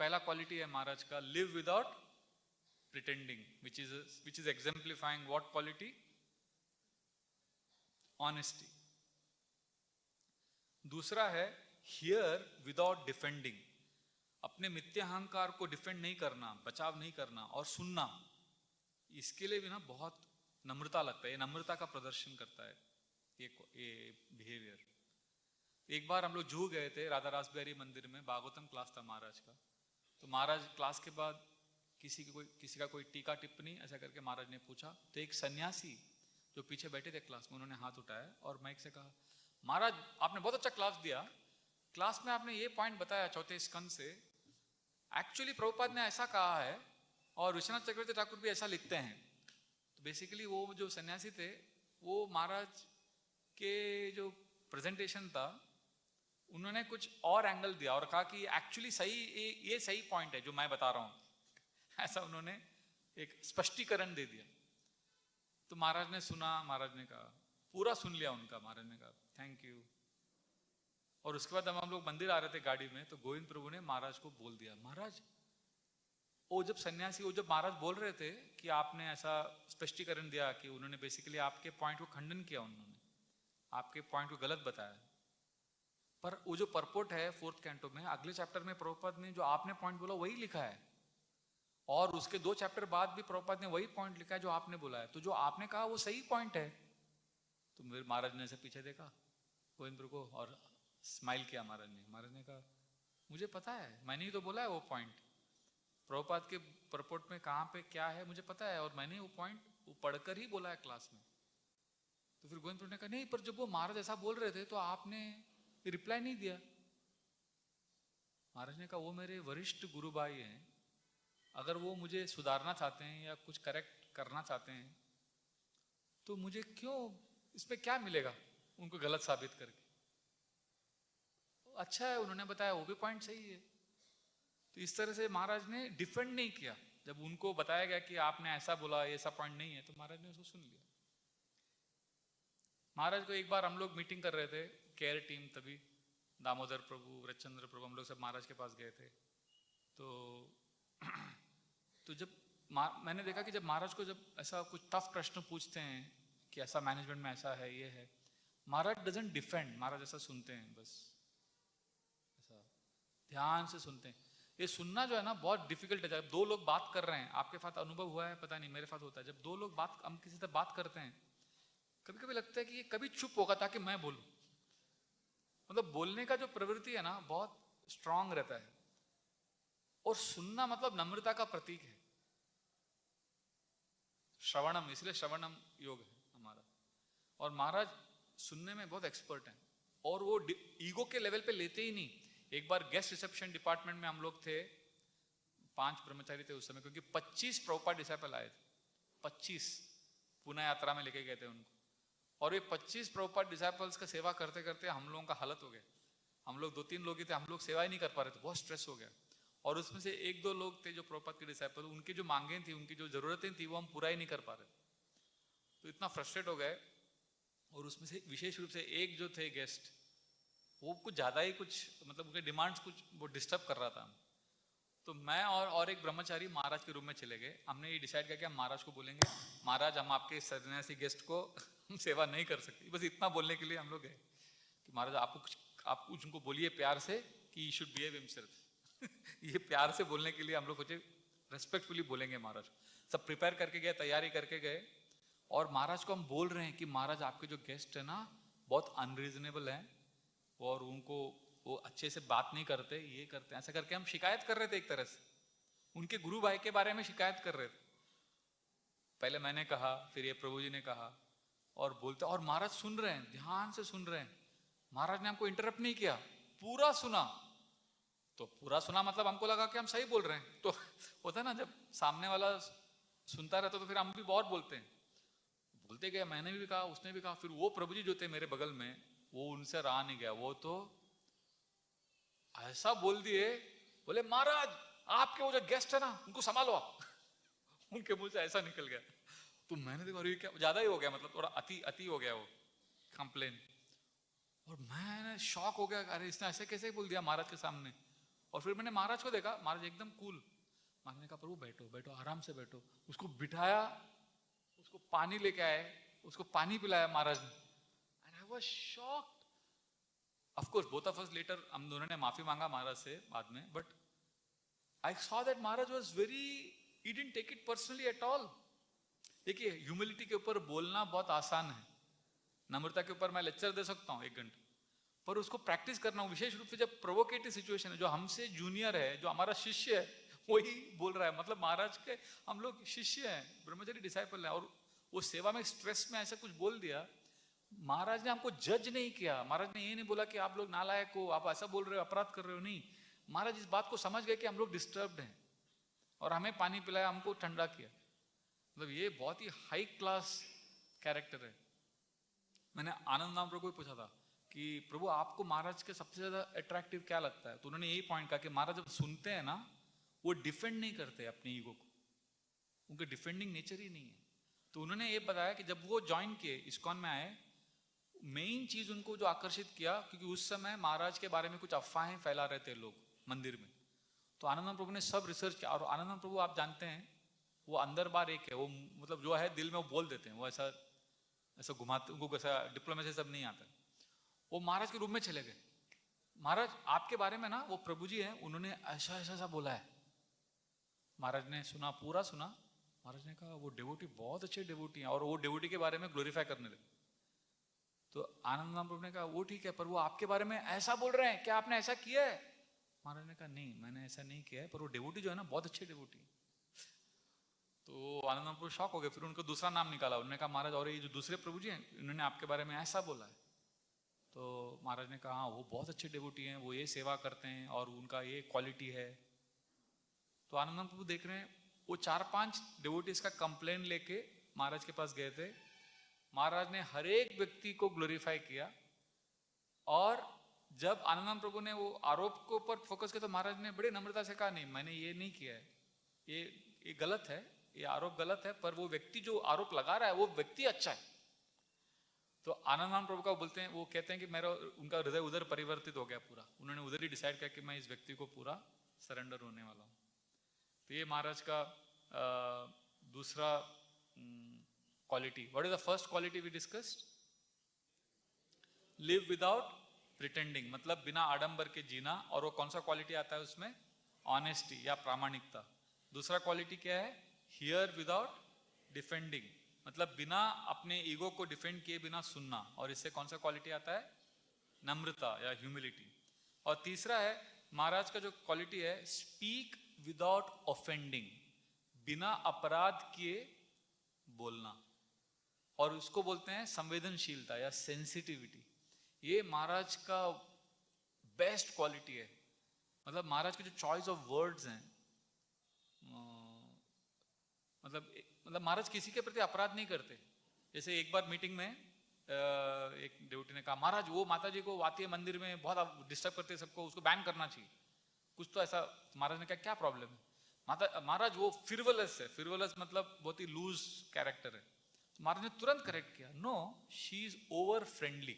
पहला क्वालिटी है महाराज का, live without pretending, which is exemplifying what quality? Honesty. दूसरा है हियर विदाउट डिफेंडिंग, अपने मिथ्या अहंकार को डिफेंड नहीं करना, बचाव नहीं करना, और सुनना। इसके लिए भी ना बहुत नम्रता लगता है, ये नम्रता का प्रदर्शन करता है ये बिहेवियर। एक बार हम लोग जू गए थे राधा रासबिहारी मंदिर में, भागवतम क्लास था महाराज का। तो महाराज क्लास के बाद किसी का कोई टीका टिप्पणी ऐसा करके महाराज ने पूछा, तो एक सन्यासी जो पीछे बैठे थे क्लास में, उन्होंने हाथ उठाया और माइक से कहा, महाराज आपने बहुत अच्छा क्लास दिया, क्लास में आपने ये पॉइंट बताया चौथे स्कंद से, एक्चुअली प्रभुपाद ने ऐसा कहा है और विश्वनाथ चक्रवर्ती ठाकुर भी ऐसा लिखते हैं। तो बेसिकली वो जो सन्यासी थे वो महाराज के जो प्रेजेंटेशन था उन्होंने कुछ और एंगल दिया और कहा कि एक्चुअली सही ये सही पॉइंट है जो मैं बता रहा हूं। ऐसा उन्होंने एक स्पष्टीकरण दे दिया। तो महाराज ने सुना, महाराज ने कहा, पूरा सुन लिया उनका, महाराज ने कहा थैंक यू। और उसके बाद हम लोग मंदिर आ रहे थे गाड़ी में, तो गोविंद प्रभु ने महाराज को बोल दिया, महाराज वो जब महाराज बोल रहे थे कि आपने ऐसा स्पष्टीकरण दिया कि उन्होंने बेसिकली आपके पॉइंट को खंडन किया, उन्होंने आपके पॉइंट को गलत बताया, पर वो जो परपोर्ट है 4th कैंटो में अगले चैप्टर में प्रभुपाद ने जो आपने पॉइंट बोला वही लिखा है, और उसके 2 चैप्टर बाद भी प्रभुपाद ने वही पॉइंट लिखा है जो आपने बोला है। तो जो आपने कहा वो सही पॉइंट है। तो मेरे महाराज ने ऐसे पीछे देखा गोविंद प्रभु को और स्माइल किया। महाराज ने कहा मुझे पता है, मैंने ही तो बोला है वो पॉइंट, प्रभुपाद के परपोर्ट में कहाँ पे क्या है मुझे पता है, और मैंने वो पॉइंट वो पढ़कर ही बोला है क्लास में। तो फिर गोविंद प्रभु ने कहा नहीं, पर जब वो महाराज ऐसा बोल रहे थे तो आपने रिप्लाई नहीं दिया। महाराज ने कहा वो मेरे वरिष्ठ गुरु भाई हैं, अगर वो मुझे सुधारना चाहते हैं या कुछ करेक्ट करना चाहते हैं तो मुझे क्यों, इसमें क्या मिलेगा उनको गलत साबित करके? अच्छा है उन्होंने बताया, वो भी पॉइंट सही है। तो इस तरह से महाराज ने डिफेंड नहीं किया। जब उनको बताया गया कि आपने ऐसा बोला, ऐसा पॉइंट नहीं है, तो महाराज ने उसको सुन लिया। महाराज को एक बार हम लोग मीटिंग कर रहे थे, केयर टीम, तभी दामोदर प्रभु, व्रतचंद्र प्रभु, हम लोग सब महाराज के पास गए थे। तो जब मैंने देखा कि जब महाराज को जब ऐसा कुछ टफ प्रश्न पूछते हैं कि ऐसा मैनेजमेंट में ऐसा है, ये है, महाराज डजंट डिफेंड, महाराज ऐसा सुनते हैं, बस ऐसा ध्यान से सुनते हैं। ये सुनना जो है ना बहुत डिफिकल्ट है। जब 2 लोग बात कर रहे हैं, आपके साथ अनुभव हुआ है पता नहीं, मेरे साथ होता है, जब 2 लोग हम किसी से बात करते हैं, कभी कभी लगता है कि ये कभी चुप होगा ताकि मैं बोलूं। मतलब बोलने का जो प्रवृत्ति है ना बहुत स्ट्रांग रहता है, और सुनना मतलब नम्रता का प्रतीक है। श्रवणम, इसलिए श्रवणम योग है हमारा। और महाराज सुनने में बहुत एक्सपर्ट हैं, और वो ईगो के लेवल पे लेते ही नहीं। एक बार गेस्ट रिसेप्शन डिपार्टमेंट में हम लोग थे, 5 ब्रह्मचारी थे उस समय, क्योंकि 25 प्रभुपाद डिसाइपल आए थे, 25 पुणे यात्रा में लेके गए थे उनको। और ये 25 प्रभुपाद डिसाइपल्स का सेवा करते करते हम लोगों का हालत हो गया। हम लोग 2-3 लोग ही थे, हम लोग सेवा ही नहीं कर पा रहे थे, बहुत स्ट्रेस हो गया। और उसमें से 1-2 लोग थे जो प्रभुपाद के डिसाइपल, उनकी जो मांगें थी, उनकी जो जरूरतें थी, वो हम पूरा ही नहीं कर पा रहे। तो इतना फ्रस्ट्रेट हो गए। और उसमें से विशेष रूप से एक जो थे गेस्ट, वो कुछ ज्यादा ही कुछ, मतलब उनके डिमांड्स कुछ वो डिस्टर्ब कर रहा था। तो मैं और एक ब्रह्मचारी महाराज के रूम में चले गए। हमने ये डिसाइड किया कि हम महाराज को बोलेंगे, महाराज हम आपके सन्यासी गेस्ट को हम सेवा नहीं कर सकते। बस इतना बोलने के लिए हम लोग गए कि महाराज आप कुछ उनको बोलिए प्यार से कि ही शुड बिहेव हिमसेल्फ। ये प्यार से बोलने के लिए हम लोग सोचे रेस्पेक्टफुली बोलेंगे महाराज। सब प्रिपेयर करके गए, तैयारी करके गए, और महाराज को हम बोल रहे हैं कि महाराज आपके जो गेस्ट है ना बहुत अनरीजनेबल हैं, और उनको वो अच्छे से बात नहीं करते, ये करते हैं, ऐसा करके हम शिकायत कर रहे थे। एक तरह से उनके गुरु भाई के बारे में शिकायत कर रहे थे। पहले मैंने कहा, फिर ये प्रभु जी ने कहा, और बोलते, और महाराज सुन रहे हैं, ध्यान से सुन रहे हैं। महाराज ने हमको इंटरप्ट नहीं किया, पूरा सुना। तो पूरा सुना मतलब हमको लगा कि हम सही बोल रहे हैं। तो होता है ना, जब सामने वाला सुनता रहता तो फिर हम भी बहुत बोलते हैं। बोलते गए, मैंने भी कहा, उसने भी कहा। फिर वो प्रभु जी जो थे मेरे बगल में, वो उनसे रहा नहीं गया, वो तो ऐसा बोल दिए, बोले महाराज आपके वो जो गेस्ट है ना उनको संभालो आप। उनके मुंह से ऐसा निकल गया। तो मैंने देखा अरे क्या ज्यादा ही हो गया, मतलब थोड़ा अति हो गया वो कंप्लेन। और मैं शॉक हो गया, अरे इसने ऐसे कैसे बोल दिया महाराज के सामने। और फिर मैंने महाराज को देखा, महाराज एकदम कूल। महाराज ने कहा प्रभु बैठो बैठो, आराम से बैठो। उसको बिठाया, उसको पानी लेके आए, उसको पानी पिलाया महाराज ने। And I was shocked. Of course both of us later, हम दोनों ने माफी मांगा महाराज से बाद में, but I saw that Maharaj was very, he didn't take it personally at all. देखिए, ह्यूमिलिटी के ऊपर बोलना बहुत आसान है, नम्रता के ऊपर मैं लेक्चर दे सकता हूँ 1 घंटे, पर उसको प्रैक्टिस करना, विशेष रूप से जब प्रोवोकेटिव सिचुएशन है, जो हमसे जूनियर है, जो हमारा शिष्य है, वही बोल रहा है, मतलब महाराज के हम लोग शिष्य हैं, ब्रह्मचारी डिसाइपल हैं, और वो सेवा में स्ट्रेस में ऐसा कुछ बोल दिया। महाराज ने हमको जज नहीं किया, महाराज ने ये नहीं बोला कि आप लोग नालायक हो, आप ऐसा बोल रहे हो, अपराध कर रहे हो, नहीं। महाराज इस बात को समझ गए कि हम लोग डिस्टर्ब्ड हैं, और हमें पानी पिलाया, हमको ठंडा किया। मतलब ये बहुत ही हाई क्लास कैरेक्टर है। मैंने आनंद नाम प्रभु को पूछा था कि प्रभु आपको महाराज के सबसे ज्यादा अट्रैक्टिव क्या लगता है, तो उन्होंने यही पॉइंट कहा कि महाराज जब सुनते हैं ना, वो डिफेंड नहीं करते अपने ईगो को, उनके डिफेंडिंग नेचर ही नहीं है। तो उन्होंने ये बताया कि जब वो ज्वाइन किए, इस्कॉन में आए, मेन चीज उनको जो आकर्षित किया, क्योंकि उस समय महाराज के बारे में कुछ अफवाहें फैला रहे थे लोग मंदिर में, तो आनंद प्रभु ने सब रिसर्च किया। और आनंद प्रभु आप जानते हैं, वो अंदर बार एक है, वो मतलब जो है दिल में वो बोल देते हैं, वो ऐसा ऐसा घुमाते, उनको ऐसा डिप्लोमेसी सब नहीं आता। वो महाराज के रूम में चले गए, महाराज आपके बारे में ना वो प्रभु जी हैं, उन्होंने ऐसा ऐसा ऐसा बोला है। महाराज ने सुना, पूरा सुना। महाराज ने कहा वो डेवोटी बहुत अच्छे डेवोटी हैं, और वो डेवोटी के बारे में ग्लोरीफाई करने लगे। तो आनंद प्रभु ने कहा वो ठीक है, पर वो आपके बारे में ऐसा बोल रहे हैं, क्या आपने ऐसा किया है? महाराज ने कहा नहीं, मैंने ऐसा नहीं किया है, पर वो डेवोटी जो है ना, बहुत अच्छे डेवोटी। तो आनंद प्रभु शॉक हो गए। फिर उनको दूसरा नाम निकाला, उन्होंने कहा महाराज और ये जो दूसरे प्रभु जी हैं, इन्होंने आपके बारे में ऐसा बोला है। तो महाराज ने कहा हाँ, वो बहुत अच्छे डेवोटी हैं, वो ये सेवा करते हैं, और उनका ये क्वालिटी है। तो आनंद प्रभु देख रहे हैं, वो 4-5 डेवोटीज का कंप्लेन लेके महाराज के पास गए थे। महाराज ने हर एक व्यक्ति को ग्लोरीफाई किया, और जब आनंद प्रभु ने वो आरोप के ऊपर फोकस किया, तो महाराज ने बड़ी नम्रता से कहा नहीं, मैंने ये नहीं किया है, ये गलत है, ये आरोप गलत है, पर वो व्यक्ति जो आरोप लगा रहा है वो व्यक्ति अच्छा है। तो आनंद प्रभु का बोलते हैं, वो कहते हैं कि मेरा उनका हृदय उधर परिवर्तित हो गया पूरा, उन्होंने उधर ही डिसाइड किया कि मैं इस व्यक्ति को पूरा सरेंडर होने वाला हूँ। तो ये महाराज का दूसरा quality. What is the first quality we discussed? Live without pretending, मतलब बिना आडंबर के जीना। और वो कौन सा क्वालिटी आता है उसमें? ऑनेस्टी या प्रामाणिकता। दूसरा क्वालिटी क्या है? हियर विदाउट डिफेंडिंग, मतलब बिना अपने ईगो को डिफेंड किए बिना सुनना। और इससे कौन सा क्वालिटी आता है? नम्रता या ह्यूमिलिटी। और तीसरा है महाराज का जो क्वालिटी है, स्पीक विदाउट ऑफेंडिंग, बिना अपराध किए बोलना। और उसको बोलते हैं संवेदनशीलता या सेंसिटिविटी। ये महाराज का बेस्ट क्वालिटी है। मतलब महाराज के जो चॉइस ऑफ वर्ड्स हैं, मतलब महाराज किसी के प्रति अपराध नहीं करते। जैसे एक बार मीटिंग में एक डेवोटी ने कहा महाराज वो माता जी को आती है मंदिर में, बहुत डिस्टर्ब करते हैं सबको, उसको बैन करना चाहिए, कुछ तो ऐसा। महाराज ने कहा क्या प्रॉब्लम है? महाराज वो फिरवलस है। फिरवलस मतलब बहुत ही लूज कैरेक्टर है। तो महाराज ने तुरंत करेक्ट किया, no, she is over friendly.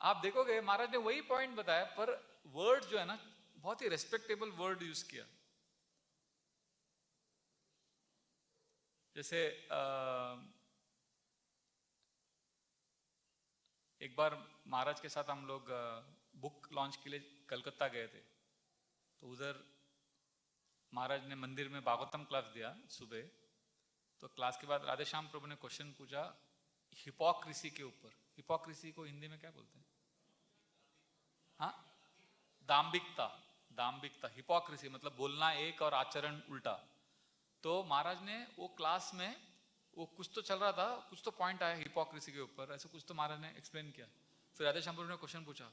आप देखोगे महाराज ने वही पॉइंट बताया, पर वर्ड जो है ना, बहुत ही रेस्पेक्टेबल वर्ड यूज किया। जैसे एक बार महाराज के साथ हम लोग बुक लॉन्च के लिए कलकत्ता गए थे। तो उधर महाराज ने मंदिर में भागवतम क्लास दिया सुबह। तो क्लास के बाद राधेश्याम प्रभु ने क्वेश्चन पूछा हिपोक्रेसी के ऊपर। हिपोक्रेसी को हिंदी में क्या बोलते हैं? हाँ, दाम्भिकता। दाम्भिकता, हिपोक्रेसी मतलब बोलना एक और आचरण उल्टा। तो महाराज ने वो क्लास में, वो कुछ तो चल रहा था, कुछ तो पॉइंट आया हिपोक्रेसी के ऊपर, ऐसा कुछ तो महाराज ने एक्सप्लेन किया। फिर राधेश्याम प्रभु ने क्वेश्चन पूछा,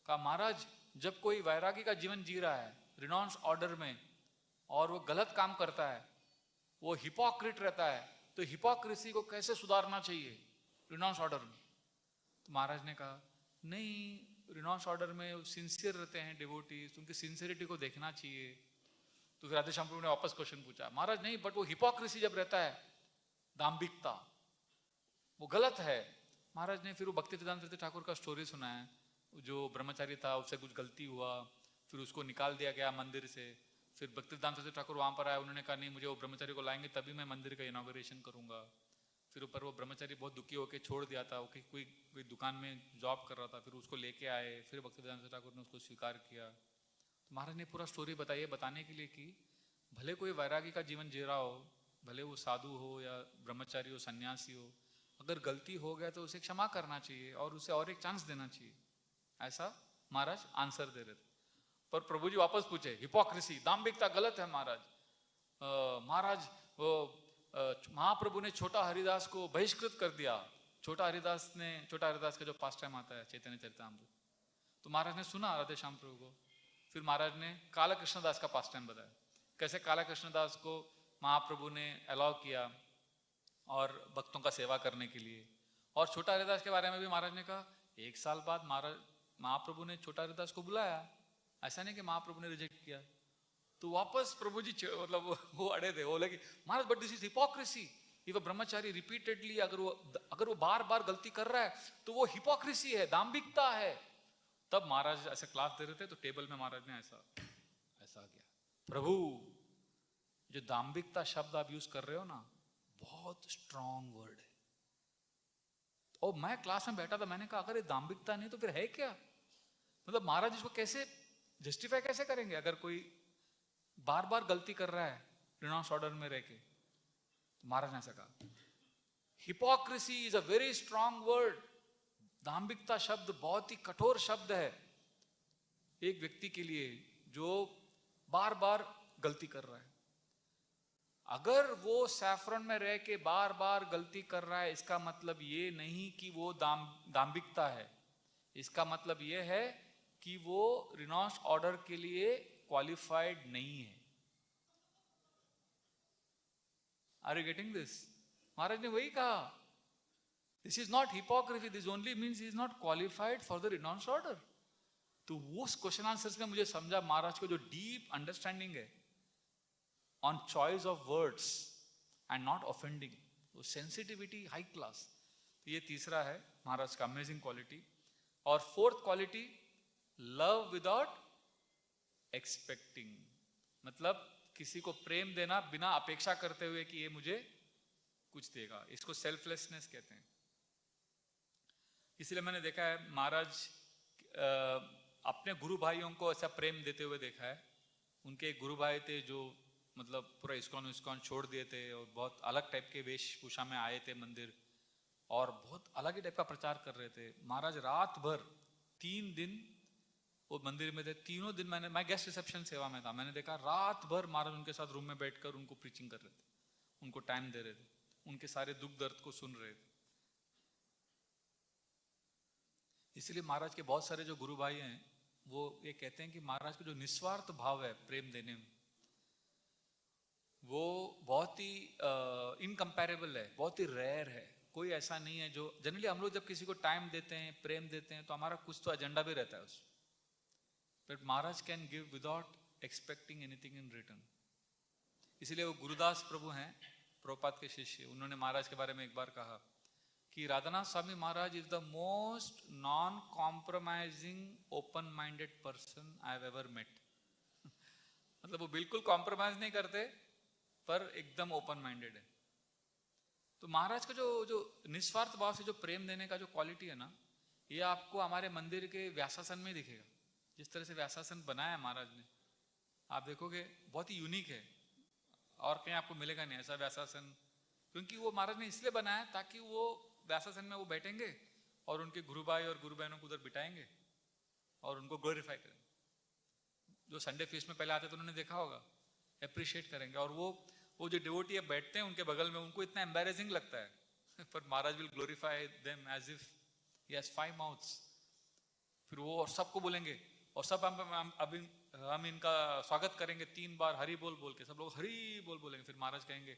कहा महाराज जब कोई वैरागी का जीवन जी रहा है रिनाउंस ऑर्डर में, और वो गलत काम करता है, वो हिपोक्रिट रहता है, तो हिपोक्रेसी को कैसे सुधारना चाहिए रिनाउंस ऑर्डर में? तो महाराज ने कहा नहीं, रिनाउंस ऑर्डर में सिंसियर रहते हैं डिवोटीज, उनकी सिंसियरिटी को देखना चाहिए। तो फिर राधेश्याम प्रभु ने वापस क्वेश्चन पूछा, महाराज नहीं, बट वो हिपोक्रेसी जब रहता है, दाम्भिकता, वो गलत है। महाराज ने फिर वो भक्ति सिद्धांत ठाकुर का स्टोरी सुनाया, जो ब्रह्मचारी था, उससे कुछ गलती हुआ, फिर उसको निकाल दिया गया मंदिर से। फिर भक्तिवेदांत सरस्वती ठाकुर वहाँ पर आए, उन्होंने कहा नहीं मुझे वो ब्रह्मचारी को लाएंगे तभी मैं मंदिर का इनॉग्रेशन करूँगा। फिर ऊपर वो ब्रह्मचारी बहुत दुखी होकर छोड़ दिया था, वो कोई दुकान में जॉब कर रहा था, फिर उसको लेके आए, फिर भक्तिवेदांत ठाकुर ने उसको स्वीकार किया। तो महाराज ने पूरा स्टोरी बताई बताने के लिए कि भले कोई वैरागी का जीवन जी रहा हो, भले वो साधु हो या ब्रह्मचारी हो, सन्यासी हो, अगर गलती हो गया तो उसे क्षमा करना चाहिए और उसे और एक चांस देना चाहिए, ऐसा महाराज आंसर दे रहे थे। पर प्रभु जी वापस पूछे, हिपोक्रेसी, दाम्भिकता गलत है महाराज। महाराज वो महाप्रभु ने छोटा हरिदास को बहिष्कृत कर दिया। छोटा हरिदास का जो पास्ट टाइम आता है चैतन्य चरितामृत, तो महाराज ने सुना राधे श्याम प्रभु को। फिर महाराज ने काला कृष्णदास का पास्ट टाइम बताया, कैसे काला कृष्णदास को महाप्रभु ने अलाउ किया और भक्तों का सेवा करने के लिए। और छोटा हरिदास के बारे में भी महाराज ने कहा, 1 साल बाद महाप्रभु ने छोटा हरिदास को बुलाया, ऐसा नहीं कि महाप्रभु ने रिजेक्ट किया। तो वापस प्रभु जी मतलब वो अड़े थे, वो लगे महाराज बट दिस इज हिपोक्रेसी। ये ब्रह्मचारी रिपीटेडली अगर वो बार बार गलती कर रहा है तो वो हिपोक्रेसी है, दाम्भिकता है। तब महाराज ऐसे क्लास दे रहे थे, तो टेबल में महाराज ने ऐसा किया, प्रभु जो दाम्भिकता शब्द आप यूज कर रहे हो ना, बहुत स्ट्रॉन्ग वर्ड है। और मैं क्लास में बैठा था, मैंने कहा अगर ये दाम्भिकता नहीं तो फिर है क्या? मतलब महाराज इसको कैसे जस्टिफाई कैसे करेंगे? अगर कोई बार बार गलती कर रहा है रिनाउंस ऑर्डर में रह के, तो महाराज ने ऐसा कहा, hypocrisy is a very strong word. दाम्भिकता शब्द बहुत ही कठोर शब्द है एक व्यक्ति के लिए जो बार बार गलती कर रहा है। अगर वो सैफरन में रह के बार बार गलती कर रहा है, इसका मतलब ये नहीं कि वो दाम्भिकता है, इसका मतलब ये है कि वो रिनाउंस ऑर्डर के लिए क्वालिफाइड नहीं है। Are you getting this? Maharaj ने वही कहा, this is not hypocrisy, this only means he is not qualified for the renounce order. तो उस क्वेश्चन आंसर्स में मुझे समझा महाराज को जो डीप अंडरस्टैंडिंग है on choice of words and not offending, वो सेंसिटिविटी हाई क्लास। तो ये तीसरा है महाराज का अमेजिंग क्वालिटी। और fourth quality, love without expecting, मतलब किसी को प्रेम देना बिना अपेक्षा करते हुए कि ये मुझे कुछ देगा, इसको सेल्फलेसनेस कहते हैं। इसलिए मैंने देखा है महाराज अपने गुरु भाइयों को ऐसा प्रेम देते हुए देखा है। उनके एक गुरु भाई थे जो मतलब पूरा इस्कॉन छोड़ दिए थे और बहुत अलग टाइप के वेशभूषा में आए थे मंदिर, और बहुत अलग ही टाइप का प्रचार कर रहे थे। महाराज रात भर 3 दिन वो मंदिर में थे। तीनों दिन मैं गेस्ट रिसेप्शन सेवा में था, मैंने देखा रात भर महाराज उनके साथ रूम में बैठकर उनको प्रीचिंग कर रहे थे, उनको टाइम दे रहे थे, उनके सारे दुख दर्द को सुन रहे थे। इसलिए महाराज के बहुत सारे जो गुरु भाई हैं वो ये कहते हैं कि महाराज का जो निस्वार्थ भाव है प्रेम देने में, वो बहुत ही इनकम्पेरेबल है, बहुत ही रेयर है। कोई ऐसा नहीं है जो, जनरली हम लोग जब किसी को टाइम देते हैं, प्रेम देते हैं, तो हमारा कुछ तो एजेंडा भी रहता है उसमें। But Maharaj can give without expecting anything in return. इसीलिए वो गुरुदास प्रभु हैं, प्रभुपाद के शिष्य, उन्होंने महाराज के बारे में एक बार कहा कि Radhanath Swami Maharaj is the most non compromising open minded person I have ever met. मतलब वो बिल्कुल कॉम्प्रोमाइज नहीं करते पर एकदम ओपन माइंडेड है। तो महाराज का जो निस्वार्थ भाव से जो प्रेम देने का जो क्वालिटी है ना, ये आपको हमारे मंदिर के व्यासासन में दिखेगा। जिस तरह से व्यासासन बनाया महाराज ने, आप देखोगे बहुत ही यूनिक है, और कहीं आपको मिलेगा नहीं ऐसा व्यासासन। क्योंकि वो महाराज ने इसलिए बनाया ताकि वो व्यासासन में वो बैठेंगे और उनके गुरु भाई और गुरु बहनों को उधर बिठाएंगे और उनको ग्लोरीफाई करेंगे। जो संडे फीस्ट में पहले आते तो उन्होंने देखा होगा, अप्रिशिएट करेंगे। और वो जो डिवोटी है बैठते हैं उनके बगल में, उनको इतना एम्बैरेसिंग लगता है पर Maharaj will glorify them as if he has 5 mouths. फिर वो और सबको बोलेंगे, और सब हम इनका स्वागत करेंगे 3 बार हरि बोल बोल के, सब लोग हरि बोल बोलेंगे। फिर महाराज कहेंगे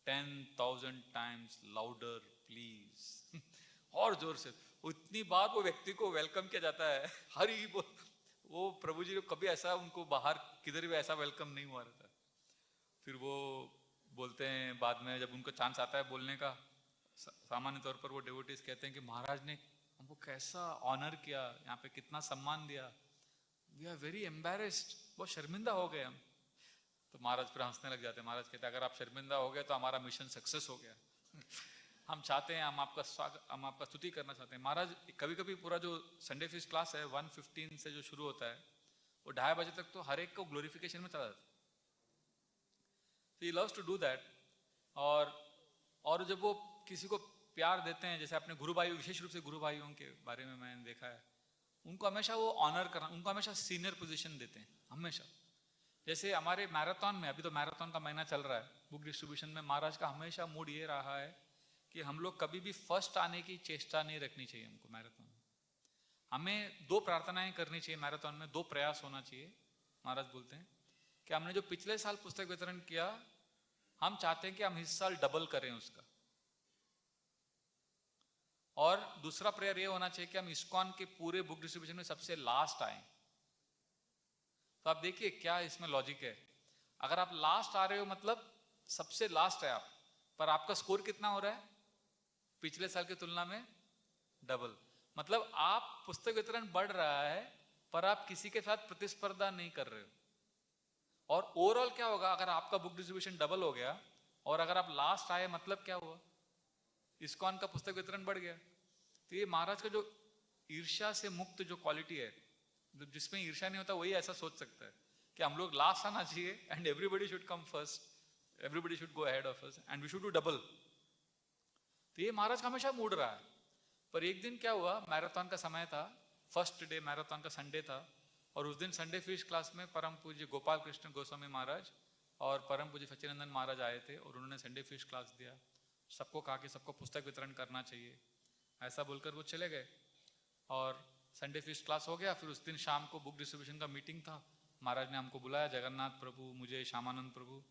10,000 टाइम्स लाउडर प्लीज और जोर से। इतनी बार वो व्यक्ति को वेलकम किया जाता है हरि बोल। वो प्रभु जी कभी ऐसा उनको बाहर किधर भी ऐसा वेलकम नहीं हुआ रहता। फिर वो बोलते हैं बाद में, जब उनको चांस आता है बोलने का, सामान्य तौर पर वो डिवोटीज कहते हैं कि महाराज ने हमको कैसा ऑनर किया, यहाँ पे कितना सम्मान दिया। वी आर वेरी एम्बेरेस्ड, बहुत शर्मिंदा हो गए हम। तो महाराज फिर हंसने लग जाते हैं। महाराज कहते हैं अगर आप शर्मिंदा हो गए तो हमारा मिशन सक्सेस हो गया। हम चाहते हैं, हम आपका स्वागत, हम आपका स्तुति करना चाहते हैं। महाराज कभी कभी पूरा जो संडे फीस्ट क्लास है 1:15 से जो शुरू होता है वो 2:30 बजे तक तो हर एक को ग्लोरिफिकेशन में चला जाता है। He loves to do that. और जब वो किसी को प्यार देते हैं, जैसे अपने गुरु भाई, विशेष रूप से गुरु भाइयों के बारे में मैंने देखा है, उनको हमेशा वो ऑनर करना, उनको हमेशा सीनियर पोजीशन देते हैं हमेशा। जैसे हमारे मैराथन में, अभी तो मैराथन का महीना चल रहा है, बुक डिस्ट्रीब्यूशन में महाराज का हमेशा मूड ये रहा है कि हम लोग कभी भी फर्स्ट आने की चेष्टा नहीं रखनी चाहिए हमको मैराथन में। हमें 2 प्रार्थनाएं करनी चाहिए मैराथन में, 2 प्रयास होना चाहिए। महाराज बोलते हैं कि हमने जो पिछले साल पुस्तक वितरण किया, हम चाहते हैं कि हम इस साल डबल करें उसका। और दूसरा प्रेयर ये होना चाहिए कि हम इस्कॉन के पूरे बुक डिस्ट्रीब्यूशन में सबसे लास्ट आए। तो आप देखिए क्या इसमें लॉजिक है। अगर आप लास्ट आ रहे हो मतलब सबसे लास्ट है आप, पर आपका स्कोर कितना हो रहा है पिछले साल की तुलना में? डबल। मतलब आप पुस्तक वितरण बढ़ रहा है पर आप किसी के साथ प्रतिस्पर्धा नहीं कर रहे हो। और ओवरऑल क्या होगा, अगर आपका बुक डिस्ट्रीब्यूशन डबल हो गया और अगर आप लास्ट आए, मतलब क्या हुआ, इस्कॉन का पुस्तक वितरण बढ़ गया। तो ये महाराज का जो ईर्ष्या से मुक्त जो क्वालिटी है, जिसमें ईर्ष्या नहीं होता वही ऐसा सोच सकता है कि हम लोग लास्ट आना चाहिए and everybody should come first, everybody should go ahead of us and we should do double. तो ये महाराज का हमेशा मूड रहा है। पर एक दिन क्या हुआ, मैराथन का समय था, फर्स्ट डे मैराथन का संडे था, और उस दिन संडे फीस्ट क्लास में परम पूज्य गोपाल कृष्ण गोस्वामी महाराज और परम पूज्य सच्चिदानंद महाराज आए थे और उन्होंने संडे फीस्ट क्लास दिया। सबको कहा कि सबको पुस्तक वितरण करना चाहिए, ऐसा बोलकर वो चले गए। और संडे फीस्ट क्लास हो गया। फिर उस दिन शाम को बुक डिस्ट्रीब्यूशन का मीटिंग था। महाराज ने हमको बुलाया, जगन्नाथ प्रभु, मुझे, श्यामानंद प्रभु,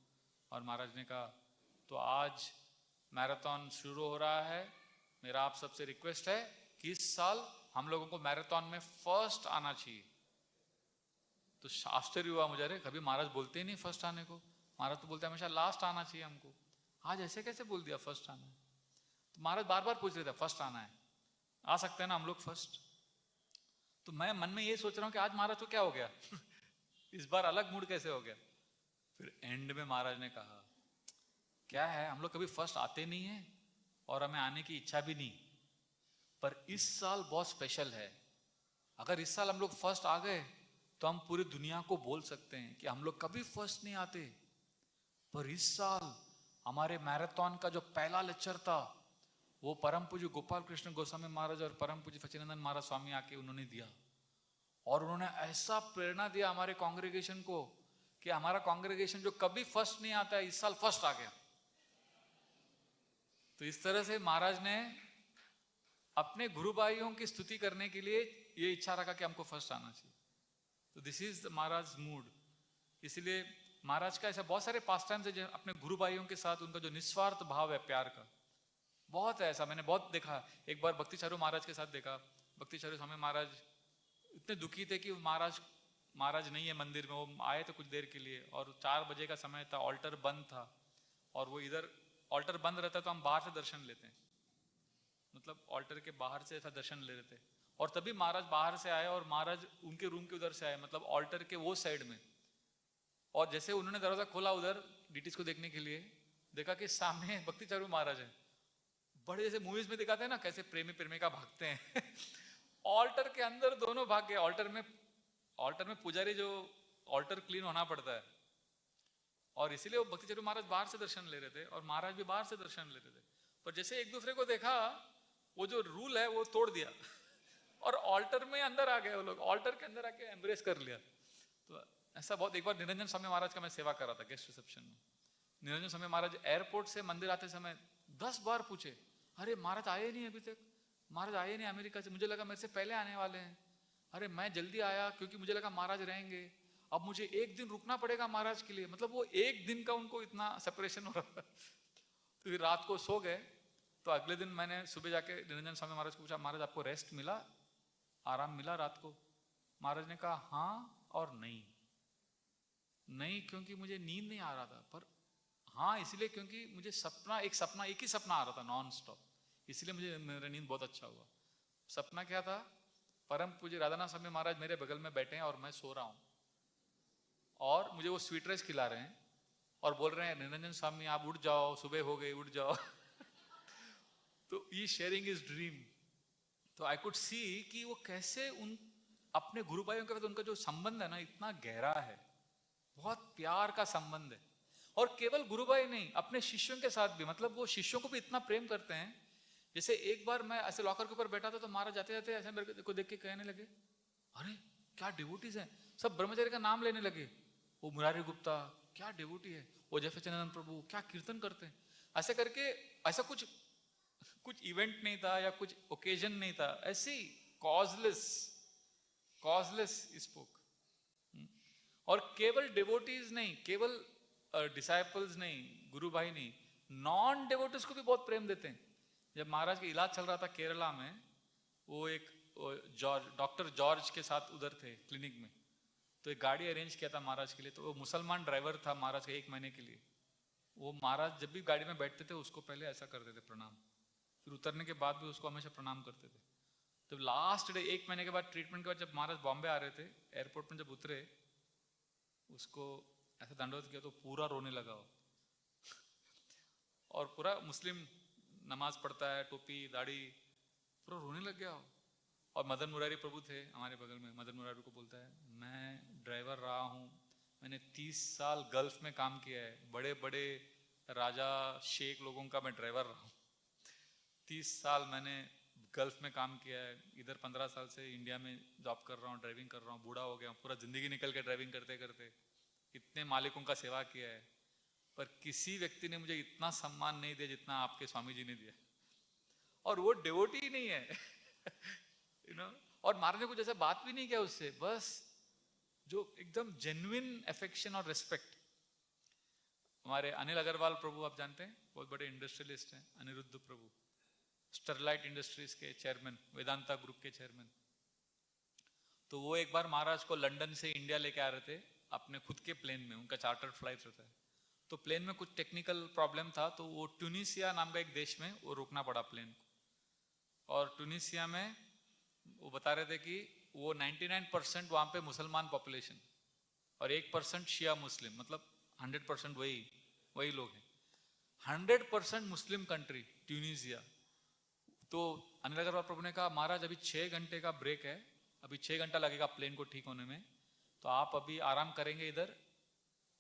और महाराज ने कहा तो आज मैराथन शुरू हो रहा है, मेरा आप सबसे रिक्वेस्ट है कि इस साल हम लोगों को मैराथन में फर्स्ट आना चाहिए। तो आश्चर्य हुआ मुझे, अरे कभी महाराज बोलते ही नहीं फर्स्ट आने को, महाराज तो बोलते हमेशा लास्ट आना चाहिए हमको, आज ऐसे कैसे बोल दिया फर्स्ट आना है। तो महाराज बार बार पूछ रहे थे फर्स्ट आना है, आ सकते हैं ना हम लोग फर्स्ट। तो मैं मन में ये सोच रहा हूँ कि आज महाराज को क्या हो गया इस बार अलग मूड कैसे हो गया। फिर एंड में महाराज ने कहा क्या है, हम लोग कभी फर्स्ट आते नहीं है और हमें आने की इच्छा भी नहीं, पर इस साल बहुत स्पेशल है। अगर इस साल हम लोग फर्स्ट आ गए तो हम पूरी दुनिया को बोल सकते हैं कि हम लोग कभी फर्स्ट नहीं आते, पर इस साल हमारे मैराथन का जो पहला लेक्चर था वो परम पूज्य गोपाल कृष्ण गोस्वामी महाराज और परम पूज्य सच्चिदानंद महाराज स्वामी आके उन्होंने दिया। और उन्होंने ऐसा प्रेरणा दिया हमारे कांग्रेगेशन को कि हमारा कांग्रेगेशन जो कभी फर्स्ट नहीं आता है इस साल फर्स्ट आ गया। तो इस तरह से महाराज ने अपने गुरु भाइयों की स्तुति करने के लिए ये इच्छा रखा कि हमको फर्स्ट आना चाहिए। तो दिस इज महाराज मूड। इसलिए महाराज का ऐसा बहुत सारे पास टाइम्स है अपने गुरु भाइयों के साथ, उनका जो निस्वार्थ भाव है प्यार का, बहुत है ऐसा, मैंने बहुत देखा। एक बार भक्ति चारू महाराज के साथ देखा, भक्ति चारू स्वामी महाराज इतने दुखी थे कि महाराज नहीं है मंदिर में, वो आए थे कुछ देर के लिए और 4 बजे का समय था, ऑल्टर बंद था, और वो इधर ऑल्टर बंद रहता है तो हम बाहर से दर्शन लेते हैं, मतलब ऑल्टर के बाहर से ऐसा दर्शन ले रहे थे। और तभी महाराज बाहर से आए और महाराज उनके रूम के उधर से आए, मतलब ऑल्टर के वो साइड में। और जैसे उन्होंने दरवाजा खोला उधर डीटीज को देखने के लिए, देखा कि सामने भक्ति चारू महाराज है। बड़े जैसे मूवीज में दिखाते हैं ना कैसे प्रेमी प्रेमिका भागते हैं ऑल्टर के अंदर दोनों भाग गए। ऑल्टर में पुजारी जो ऑल्टर क्लीन होना पड़ता है, और इसीलिए वो भक्ति चारू महाराज बाहर से दर्शन ले रहे थे और महाराज भी बाहर से दर्शन ले रहे थे। पर जैसे एक दूसरे को देखा, वो जो रूल है वो तोड़ दिया और ऑल्टर में अंदर आ गए वो लोग, ऑल्टर के अंदर आके एम्ब्रेस कर लिया। तो ऐसा बहुत, एक बार निरंजन स्वामी महाराज का मैं सेवा कर रहा था गेस्ट रिसेप्शन में। निरंजन स्वामी महाराज एयरपोर्ट से मंदिर आते समय 10 बार पूछे, अरे महाराज आए नहीं अभी तक, महाराज आए नहीं अमेरिका से, मुझे लगा मेरे से पहले आने वाले हैं। अरे मैं जल्दी आया क्योंकि मुझे लगा महाराज रहेंगे, अब मुझे एक दिन रुकना पड़ेगा महाराज के लिए। मतलब वो एक दिन का उनको इतना सेपरेशन हो रहा था। तो फिर रात को सो गए। तो अगले दिन मैंने सुबह जाके निरंजन स्वामी महाराज को पूछा, महाराज आपको रेस्ट मिला, आराम मिला रात को? महाराज ने कहा हाँ और नहीं। नहीं क्योंकि मुझे नींद नहीं आ रहा था, पर हाँ इसलिए क्योंकि मुझे एक ही सपना आ रहा था नॉन स्टॉप, इसलिए मुझे मेरा नींद बहुत अच्छा हुआ। सपना क्या था? परम पूज्य राधानाथ स्वामी महाराज मेरे बगल में बैठे हैं और मैं सो रहा हूँ, और मुझे वो स्वीट राइस खिला रहे हैं और बोल रहे हैं निरंजन स्वामी आप उठ जाओ, सुबह हो गई, उठ जाओ। तो ई शेयरिंग इज ड्रीम। तो आई कुड सी कि वो कैसे उन अपने गुरु भाइयों के साथ उनका जो संबंध है ना इतना गहरा है, बहुत प्यार का संबंध है। और केवल गुरु भाई नहीं, अपने शिष्यों के साथ भी, मतलब वो शिष्यों को भी इतना प्रेम करते हैं। जैसे एक बार मैं ऐसे लॉकर के ऊपर बैठा था तो महाराज जाते जाते ऐसे मेरे को देख के कहने लगे, अरे क्या डिवोटीज हैं, सब ब्रह्मचारी का नाम लेने लगे। वो मुरारी गुप्ता क्या डिवोटी है, वो जयफचंदन प्रभु क्या कीर्तन करते हैं, ऐसे करके। ऐसा कुछ इवेंट नहीं था या कुछ ओकेजन नहीं था, ऐसे ही कॉजलेस स्पोक। और केवल डिवोटीज नहीं, केवल डिसाइपल्स नहीं, गुरु भाई नहीं, नॉन डिवोटीज को भी बहुत प्रेम देते हैं। जब महाराज का इलाज चल रहा था केरला में, वो एक डॉक्टर जॉर्ज के साथ उधर थे क्लिनिक में, तो एक गाड़ी अरेंज किया था महाराज के लिए। तो वो मुसलमान ड्राइवर था महाराज का 1 महीने के लिए। वो महाराज जब भी गाड़ी में बैठते थे उसको पहले ऐसा करते थे प्रणाम, फिर उतरने के बाद भी उसको हमेशा प्रणाम करते थे। तो लास्ट डे 1 महीने के बाद ट्रीटमेंट के बाद जब महाराज बॉम्बे आ रहे थे, एयरपोर्ट में जब उतरे, उसको ऐसा दंडवत किया तो पूरा रोने लगा वो। और पूरा मुस्लिम नमाज पढ़ता है, टोपी दाढ़ी, पूरा रोने लग गया। और मदन मुरारी प्रभु थे हमारे बगल में, मदन मुरारी को बोलता है, मैं ड्राइवर रहा हूँ, मैंने 30 साल गल्फ में काम किया है, बड़े बड़े राजा शेख लोगों का मैं ड्राइवर रहा हूँ, 30 साल मैंने गल्फ में काम किया है, इधर 15 साल से इंडिया में जॉब कर रहा हूँ, ड्राइविंग कर रहा हूँ, बूढ़ा हो गया हूँ, पूरा जिंदगी निकल के ड्राइविंग करते करते, इतने मालिकों का सेवा किया है, पर किसी व्यक्ति ने मुझे इतना सम्मान नहीं दिया जितना आपके स्वामी जी ने दिया। और वो डिवोटी ही नहीं है। यू नो, और महाराज ने कुछ ऐसा बात भी नहीं किया उससे, बस जो एकदम जेन्युइन अफेक्शन और रिस्पेक्ट। हमारे अनिल अग्रवाल प्रभु आप जानते हैं, बहुत बड़े इंडस्ट्रियलिस्ट हैं, अनिरुद्ध प्रभु, स्टरलाइट इंडस्ट्रीज के चेयरमैन, वेदांता ग्रुप के चेयरमैन। तो वो एक बार महाराज को लंदन से इंडिया लेके आ रहे थे अपने खुद के प्लेन में, उनका चार्टर्ड फ्लाइट रहता है। तो प्लेन में कुछ टेक्निकल प्रॉब्लम था, तो वो ट्यूनिसिया नाम का एक देश में वो रुकना पड़ा प्लेन को। और ट्यूनिसिया में वो बता रहे थे कि वो 99% वहाँ पे मुसलमान पॉपुलेशन और 1% शिया मुस्लिम, मतलब 100% वही लोग हैं। 100% मुस्लिम कंट्री ट्यूनिसिया। तो अनिल अग्रवाल प्रभु ने कहा, महाराज अभी 6 घंटे का ब्रेक है, अभी 6 घंटा लगेगा प्लेन को ठीक होने में, तो आप अभी आराम करेंगे इधर।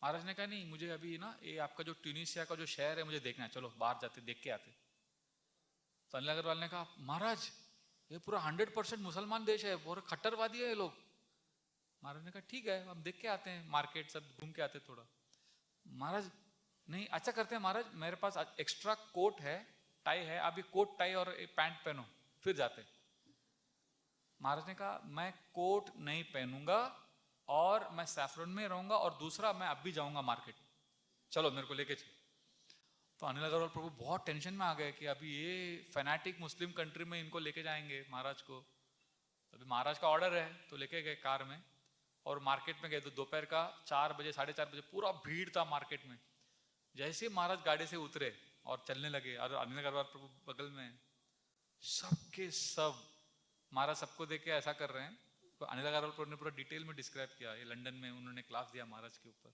महाराज ने कहा नहीं, मुझे अभी ना ये आपका जो ट्यूनिसिया का जो शहर है मुझे देखना है, चलो बाहर जाते देख के आते। तो अनिल अग्रवाल ने कहा, महाराज ये पूरा 100% मुसलमान देश है, पूरे खट्टरवादी है ये लोग। महाराज ने कहा ठीक है, हम देख के आते हैं, मार्केट सब घूम के आते थोड़ा। महाराज नहीं, अच्छा करते हैं महाराज, मेरे पास एक्स्ट्रा कोट है, टाई है, आप ये कोट टाई और पैंट पहनो फिर जाते। महाराज ने कहा मैं कोट नहीं पहनूंगा और मैं सैफरन में रहूंगा, और दूसरा मैं अब भी जाऊंगा मार्केट, चलो मेरे को लेके चलो। तो अनिल अग्रवाल प्रभु बहुत टेंशन में आ गए कि अभी ये फैनाटिक मुस्लिम कंट्री में इनको लेके जाएंगे महाराज को। अभी महाराज का ऑर्डर है, तो लेके गए कार में और मार्केट में गए। तो दोपहर का 4 बजे 4:30 बजे पूरा भीड़ था मार्केट में। जैसे महाराज गाड़ी से उतरे और चलने लगे, और अनिल अग्रवाल प्रभु बगल में, सबके सब महाराज सबको देख के ऐसा कर रहे हैं। तो अनिल अग्रवाल प्रभु ने पूरा डिटेल में डिस्क्राइब किया, ये लंदन में उन्होंने क्लास दिया महाराज के ऊपर।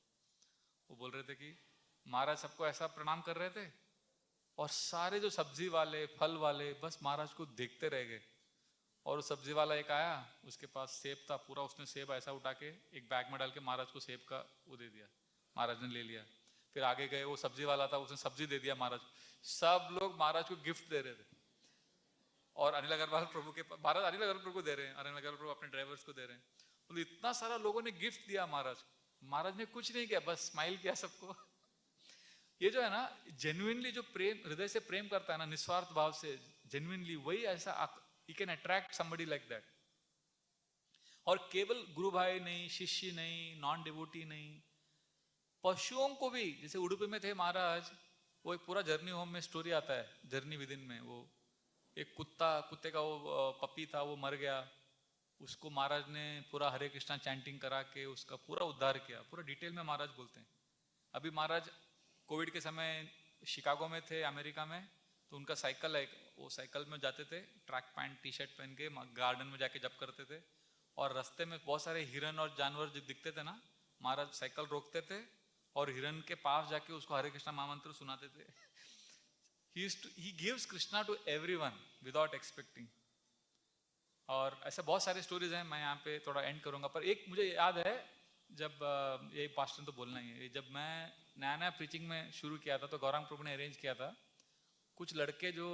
वो बोल रहे थे कि महाराज सबको ऐसा प्रणाम कर रहे थे, और सारे जो सब्जी वाले फल वाले बस महाराज को देखते रह गए। और सब्जी वाला एक आया, उसके पास सेब था, पूरा उसने सेब ऐसा उठा के एक बैग में डाल के महाराज को सेब का वो दे दिया, महाराज ने ले लिया। फिर आगे गए, वो सब्जी वाला था, उसने सब्जी दे दिया महाराज को। सब लोग महाराज को गिफ्ट दे रहे थे, और अनिल अग्रवाल प्रभु के महाराज अनिल अग्रवाल प्रभु को दे रहे हैं, अनिल अग्रवाल प्रभु अपने ड्राइवर्स को दे रहे हैं। तो इतना सारा लोगों ने गिफ्ट दिया महाराज। महाराज ने कुछ नहीं किया, बस स्माइल किया सबको। ये जो है ना, जेन्युइनली जो प्रेम, हृदय से प्रेम करता है ना, निस्वार्थ भाव से जेन्युइनली, वही ऐसा you can attract somebody like that. और केवल गुरु भाई नहीं, शिष्य नहीं, नॉन डिवोटी नहीं, पशुओं को भी, जैसे उडुपी में थे महाराज, वो एक पूरा जर्नी होम में स्टोरी आता है, जर्नी विद इन में, वो एक कुत्ते का वो पपी था, वो मर गया, उसको महाराज ने पूरा हरे कृष्णा चैंटिंग करा के उसका पूरा उद्धार किया, पूरा डिटेल में महाराज बोलते हैं। अभी महाराज कोविड के समय शिकागो में थे अमेरिका में, तो उनका साइकिल है, वो साइकिल में जाते थे, ट्रैक पैंट टी शर्ट पहन के गार्डन में जाके जप करते थे, और रास्ते में बहुत सारे हिरन और जानवर जो दिखते थे ना, महाराज साइकिल रोकते थे और हिरन के पास जाके उसको हरे कृष्णा महामंत्र सुनाते थे। he gives Krishna to everyone without expecting। और ऐसे बहुत सारे स्टोरीज हैं, मैं यहाँ पे थोड़ा एंड करूंगा, पर एक मुझे याद है, जब ये पास्टर तो बोलना ही है, जब मैं नया नया प्रीचिंग में शुरू किया था तो गौरांग प्रभु ने अरेंज किया था, कुछ लड़के जो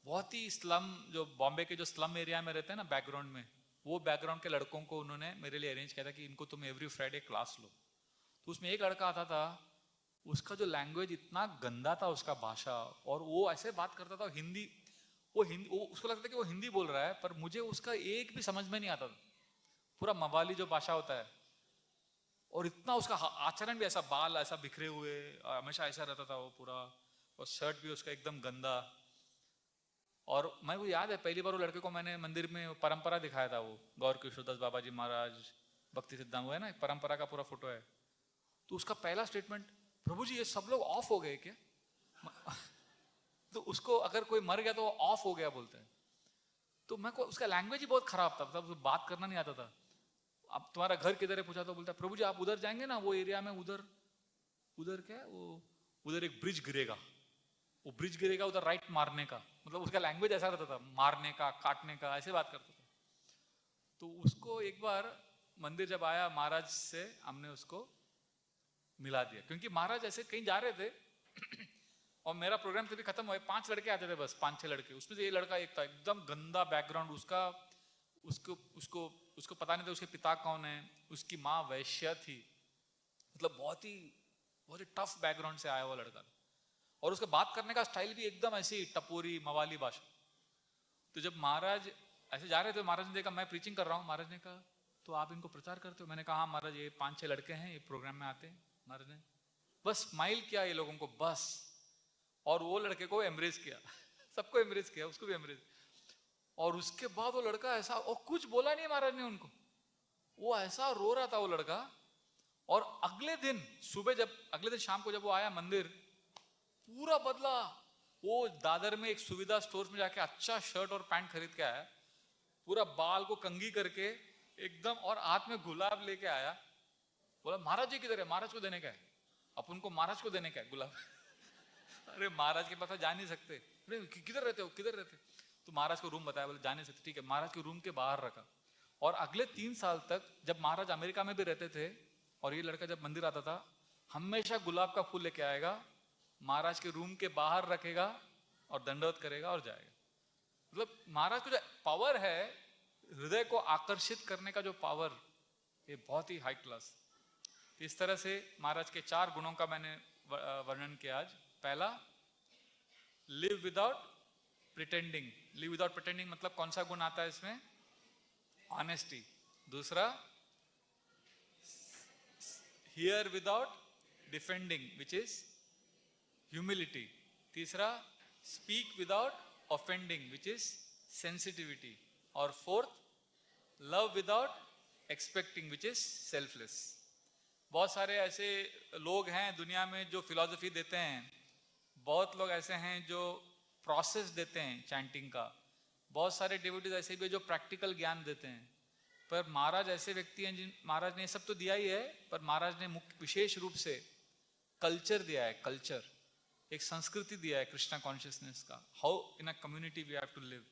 बहुत ही स्लम, जो बॉम्बे के जो स्लम एरिया में रहते हैं ना बैकग्राउंड में, वो बैकग्राउंड के लड़कों को उन्होंने मेरे लिए अरेंज किया था कि इनको तुम एवरी फ्राइडे क्लास लो। तो उसमें एक लड़का आता था, उसका जो लैंग्वेज इतना गंदा था, उसका भाषा, और वो ऐसे बात करता था हिंदी, वो उसको लगता था कि वो हिंदी बोल रहा है, पर मुझे उसका एक भी समझ में नहीं आता था, पूरा मवाली जो भाषा होता है, और इतना उसका आचरण भी ऐसा, बाल ऐसा बिखरे हुए, हमेशा ऐसा रहता था वो पूरा, और शर्ट भी उसका एकदम गंदा। और मैं वो याद है, पहली बार वो लड़के को मैंने मंदिर में परंपरा दिखाया था, वो गौर किशोरदास बाबा जी महाराज भक्ति सिद्धांत, वो है ना परंपरा का पूरा फोटो है, तो उसका पहला स्टेटमेंट, प्रभु जी ये सब लोग ऑफ हो गए क्या? तो उसको अगर कोई मर गया तो वो ऑफ हो गया बोलते हैं। तो मैं को उसका लैंग्वेज ही बहुत खराब था, मतलब बात करना नहीं आता था। अब तुम्हारा घर किधर है पूछा तो बोलता प्रभु जी आप उधर जाएंगे ना, वो एरिया में उधर क्या है वो, उधर एक ब्रिज गिरेगा, वो ब्रिज गिरेगा उधर राइट मारने का, मतलब उसका लैंग्वेज ऐसा रहता था, मारने का, काटने का, ऐसे बात करता था। तो उसको एक बार मंदिर जब आया महाराज से हमने उसको मिला दिया, क्योंकि महाराज ऐसे कहीं जा रहे थे और मेरा प्रोग्राम तभी खत्म हुआ, 5 लड़के आते थे बस, 5-6 लड़के, उसमें से ये लड़का एक था, एकदम गंदा बैकग्राउंड उसका, उसको पता नहीं था उसके पिता कौन है, उसकी माँ वैश्य थी, मतलब बहुत ही टफ बैकग्राउंड से आया हुआ लड़का, और उसका बात करने का स्टाइल भी एकदम ऐसी टपोरी मवाली भाषा। तो जब महाराज ऐसे जा रहे थे, महाराज ने देखा मैं प्रीचिंग कर रहा हूँ, महाराज ने कहा तो आप इनको प्रचार करते हो? मैंने कहा हाँ महाराज, ये 5-6 लड़के हैं, ये प्रोग्राम में आते हैं। महाराज ने बस स्माइल किया ये लोगों को बस, और वो लड़के को एम्ब्रेस किया सबको एम्ब्रेस किया, उसको भी एम्ब्रेस, और उसके बाद वो लड़का ऐसा, और कुछ बोला नहीं महाराज ने उनको, वो ऐसा रो रहा था वो लड़का। और अगले दिन शाम को जब वो आया मंदिर, पूरा बदला। वो दादर में एक सुविधा स्टोर में जाके अच्छा शर्ट और पैंट खरीद के आया, पूरा बाल को कंघी करके एकदम, और हाथ में गुलाब लेके आया। बोला महाराज जी किधर है? महाराज को देने का है, अपन को महाराज को देने का है गुलाब अरे महाराज के पास जा नहीं सकते। अरे किधर रहते हो, किधर रहते? तो महाराज को रूम बताया, बोले जा नहीं सकते, ठीक है। महाराज के रूम के बाहर रखा, और अगले 3 साल तक जब महाराज अमेरिका में भी रहते थे और ये लड़का जब मंदिर आता था, हमेशा गुलाब का फूल लेके आएगा, महाराज के रूम के बाहर रखेगा और दंडवत करेगा और जाएगा। मतलब महाराज को जो पावर है हृदय को आकर्षित करने का, जो पावर, ये बहुत ही हाई क्लास। इस तरह से महाराज के 4 गुणों का मैंने वर्णन किया आज। पहला, live without pretending. Live without pretending मतलब कौन सा गुण आता है इसमें? ऑनेस्टी। दूसरा, hear without defending which is humility. तीसरा, speak without offending which is sensitivity. और fourth, love without expecting which is selfless. बहुत सारे ऐसे लोग हैं दुनिया में जो फिलॉसफी देते हैं, बहुत लोग ऐसे हैं जो प्रोसेस देते हैं चैंटिंग का, बहुत सारे डिवोटीज ऐसे भी जो प्रैक्टिकल ज्ञान देते हैं। पर महाराज ऐसे व्यक्ति हैं जिन, महाराज ने सब तो दिया ही है, पर महाराज ने मुख्य विशेष रूप से कल्चर दिया है। कल्चर, एक संस्कृति दिया है कृष्णा कॉन्शियसनेस का, how in a community we have to live.